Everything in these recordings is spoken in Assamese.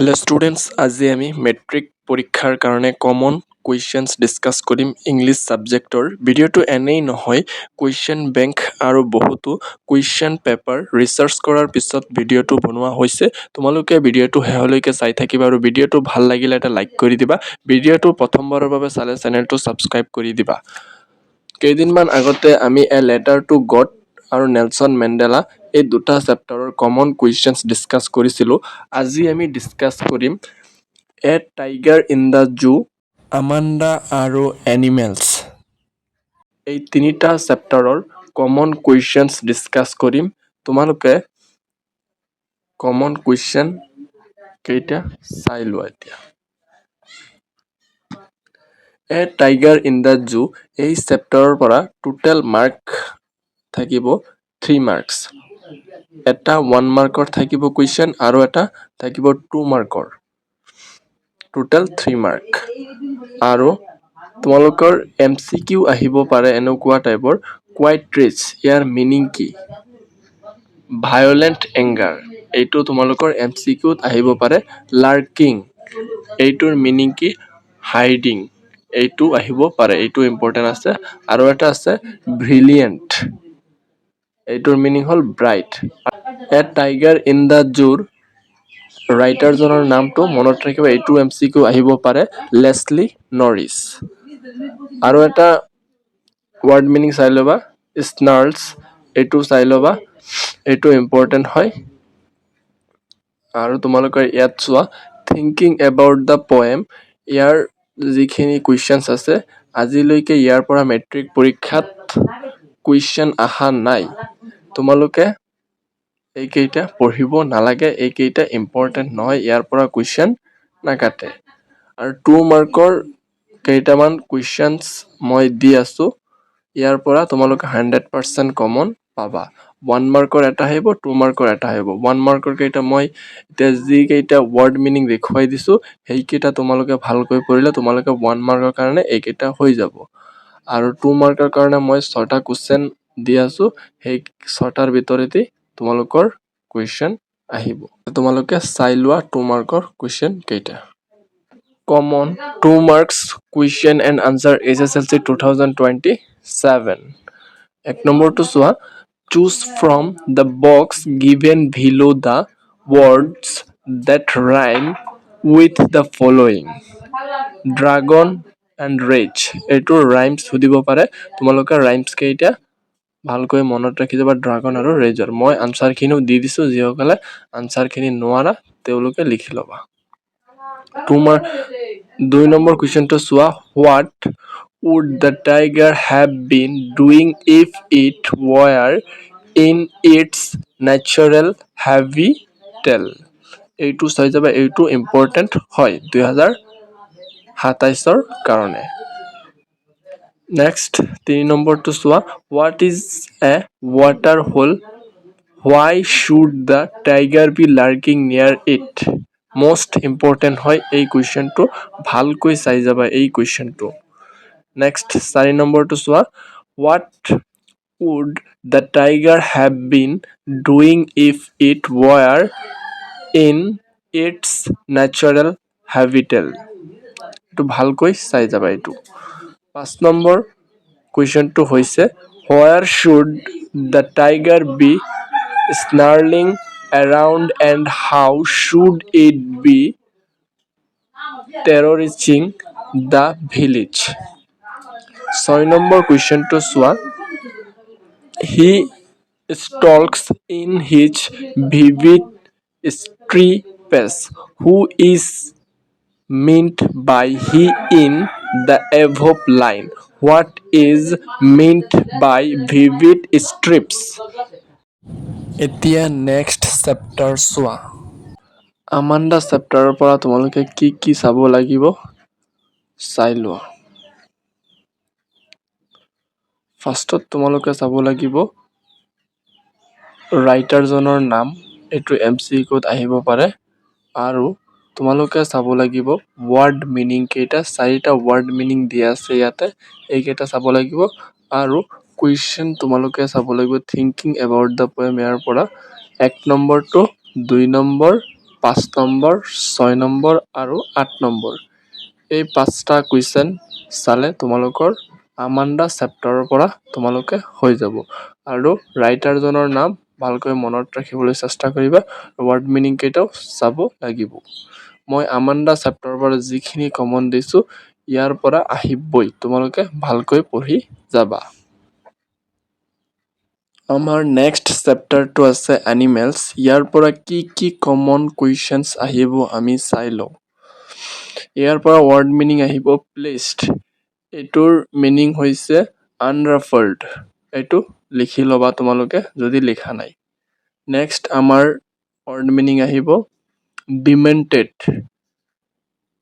Hello students, আজি আমি মেট্ৰিক পৰীক্ষাৰ কাৰণে কমন কুৱেশ্যনছ ডিছকাছ কৰিম ইংলিছ ছাবজেক্টৰ। ভিডিঅ'টো এনেই নহয়, কুৱেশ্যন বেংক আৰু বহুতো কুৱেশ্যন পেপাৰ ৰিচাৰ্চ কৰাৰ পিছত ভিডিঅ'টো বনোৱা হৈছে। তোমালোকে ভিডিঅ'টো শেষলৈকে চাই থাকিবা আৰু ভিডিঅ'টো ভাল লাগিলে এটা লাইক কৰি দিবা। ভিডিঅ'টো প্ৰথমবাৰৰ বাবে চালে চেনেলটো ছাবস্ক্ৰাইব কৰি দিবা। কেইদিনমান আগতে আমি এ লেটাৰ টু গড আৰু নেলছন মেণ্ডেলা এই দুটা চেপ্টাৰৰ কমন কুৱেশ্যনছ ডিছকাছ কৰিছিলোঁ। আজি আমি ডিছকাছ কৰিম a tiger in the zoo, Amanda আৰু এনিমেলছ। এই তিনিটা চেপ্টাৰৰ কমন কুৱেশ্যনছ ডিছকাছ কৰিম। তোমালোকে কমন কুৱেশ্যন কেইটা চাই লোৱা এতিয়া। A tiger in the zoo এই চেপ্টাৰৰ পৰা টোটেল মাৰ্ক থাকিব 3 মাৰ্কছ। এটা 1 মাৰ্কৰ থাকিব কুৱেশ্যন আৰু এটা থাকিব 2 মাৰ্কৰ। Total 3 mark. আৰু তোমালোকৰ MCQ আহিব পাৰে এনেকুৱা টাইপৰ, কোৱাইট ৰিচ ইয়াৰ মিনিং কি? ভায়োলেণ্ট এংগাৰ এইটো তোমালোকৰ MCQত আহিব পাৰে। লাৰ্কিং এইটোৰ মিনিং কি? হাইডিং এইটো আহিব পাৰে, এইটো ইম্পৰ্টেণ্ট আছে। আৰু এটা আছে ব্ৰিলিয়েণ্ট, এইটোৰ মিনিং হ'ল bright. A tiger in the জুৰ ৰাইটাৰজনৰ নামটো মনত ৰাখিব, এইটো MCQ আহিব পাৰে, লেছলি নৰিছ। আৰু এটা ৱৰ্ড মিনিং চাই ল'বা, স্নাৰ্লছ এইটো চাই ল'বা, এইটো ইম্পৰ্টেণ্ট হয়। আৰু তোমালোকৰ ইয়াত চোৱা, থিংকিং এবাউট দ্য পয়েম ইয়াৰ যিখিনি কুৱেশ্যনছ আছে, আজিলৈকে ইয়াৰ পৰা মেট্ৰিক পৰীক্ষাত কুৱেশ্যন অহা নাই। তোমালোকে এইকেইটা পঢ়িব নালাগে, এইকেইটা ইম্পৰ্টেণ্ট নহয়, ইয়াৰ পৰা কুৱেশ্যন নাকাটে। আৰু 2 মাৰ্কৰ কেইটামান কুৱেশ্যনছ মই দি আছোঁ, ইয়াৰ পৰা তোমালোকে 100% কমন পাবা। 1 মাৰ্কৰ এটা আহিব, 2 মাৰ্কৰ এটা আহিব। 1 মাৰ্কৰ কেইটা মই এতিয়া যিকেইটা ৱৰ্ড মিনিং দেখুৱাই দিছোঁ, সেইকেইটা তোমালোকে ভালকৈ পঢ়িলে তোমালোকে 1 মাৰ্কৰ কাৰণে এইকেইটা হৈ যাব। আৰু 2 মাৰ্কৰ কাৰণে মই 6টা কুৱেশ্যন দি আছোঁ, সেই 6টাৰ ভিতৰতে তোমালোকৰ কুৱেশ্যন আহিব। তোমালোকে চাই লোৱা 2 মাৰ্কৰ কুৱেশ্যন কেইটা। Common 2 marks question and answer HSLC 2027। 1 নম্বৰটো চোৱা, choose from the box given below the words that rhyme with the following. Dragon and rage এইটো ৰাইমছ সুধিব পাৰে, তোমালোকে ৰাইমছ কেইটা ভালকৈ মনত ৰাখি যাবা, ড্ৰাগন আৰু ৰেজৰ। মই আনচাৰখিনিও দি দিছোঁ, যিসকলে আনচাৰখিনি নোৱাৰা তেওঁলোকে লিখি ল'বা। 2 নম্বৰ কুৱেশ্যনটো চোৱা, what would the tiger have been doing if it were in its natural habitat. এইটো চাই যাবা, এইটো ইম্পৰ্টেণ্ট হয় 2027ৰ কাৰণে। নেক্সট 3 নম্বৰটো চোৱা, what is a water hole, why should the tiger be lurking near it. Most important হয় এই কুৱেশ্যনটো, ভালকৈ চাই যাবা এই কুৱেশ্যনটো। নেক্সট 4 নম্বৰটো চোৱা, what would the tiger have been doing if it were in its natural habitat. এইটো ভালকৈ চাই যাবা এইটো। 5 নম্বৰ কুৱেশ্যনটো হৈছে, where should the tiger be snarling around and how should it be terrorising the village. 6 নম্বৰ কুৱেশ্যনটো চোৱা, he stalks in his vivid stripes, who is meant by he in the above line. What is meant by vivid strips? এতিয়া নেক্সট চেপ্টাৰ চোৱা। আমাণ্ডা চেপ্টাৰৰ পৰা তোমালোকে কি কি চাব লাগিব চাই লোৱা। ফাৰ্ষ্টত তোমালোকে চাব লাগিব ৰাইটাৰজনৰ নাম, এইটো MCQত আহিব পাৰে। আৰু তোমালোকে চাব লাগিব ৱৰ্ড মিনিং কেইটা, 4টা ৱৰ্ড মিনিং দিয়া আছে ইয়াতে, এইকেইটা চাব লাগিব। আৰু কুৱেশ্যন তোমালোকে চাব লাগিব, থিংকিং এবাউট দ্য পয়েম ইয়াৰ পৰা 1 নম্বৰটো 2 নম্বৰ 5 নম্বৰ 6 নম্বৰ আৰু 8 নম্বৰ এই 5টা কুৱেশ্যন চালে তোমালোকৰ আমাণ্ডা চেপ্টাৰৰ পৰা তোমালোকে হৈ যাব আৰু ৰাইটাৰজনৰ নাম ভালকৈ মনত ৰাখিবলৈ চেষ্টা কৰিবা ৱৰ্ড মিনিং কেইটাও চাব লাগিব মই আমাণ্ডা চেপ্টাৰৰ পৰা যিখিনি কমন দিছো ইয়াৰ পৰা আহিবই তোমালোকে ভালকৈ পঢ়ি যাবা আমাৰ নেক্সট চেপ্টাৰটো আছে এনিমেলছ ইয়াৰ পৰা কি কমন কুৱেশ্যনছ আহিব আমি চাই লওঁ ইয়াৰ পৰা ৱৰ্ড মিনিং আহিব প্লেচড এইটোৰ মিনিং হৈছে আনৰাফল্ড এইটো লিখি ল'বা তোমালোকে যদি লিখা নাই নেক্সট আমাৰ ৱৰ্ড মিনিং আহিব ডিমেণ্টেড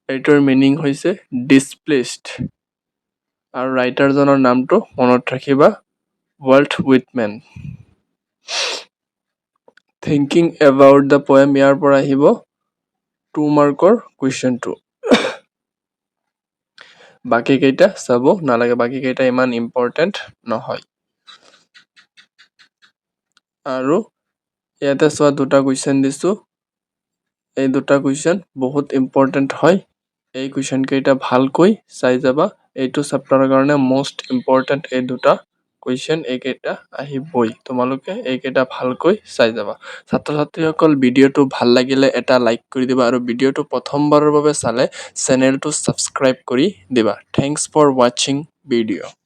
এইটোৰ মিনিং হৈছে ডিছপ্লেচড আৰু ৰাইটাৰজনৰ নামটো মনত ৰাখিবা Walt Whitman thinking about the poem ইয়াৰ পৰা আহিব 2 মাৰ্কৰ কুৱেশ্যনটো বাকী কেইটা চাব নালাগে বাকী কেইটা ইমান ইম্পৰ্টেণ্ট নহয় আৰু ইয়াতে চোৱা দুটা কুৱেশ্যন দিছো এই দুটা কুৱেশ্যন বহুত ইম্পৰ্টেণ্ট হয় এই কুৱেশ্যন কেইটা ভালকৈ চাই যাবা এইটো চেপ্টাৰৰ কাৰণে মোষ্ট ইম্পৰ্টেণ্ট এই দুটা কুৱেশ্যন এইকেইটা আহিবই তোমালোকে এইকেইটা ভালকৈ চাই যাবা ছাত্ৰ ছাত্ৰীসকল ভিডিঅ'টো ভাল লাগিলে এটা লাইক কৰি দিবা আৰু ভিডিঅ'টো প্ৰথমবাৰৰ বাবে চালে চেনেলটো ছাবস্ক্ৰাইব কৰি দিবা থেংকছ ফৰ ৱাচিং ভিডিঅ'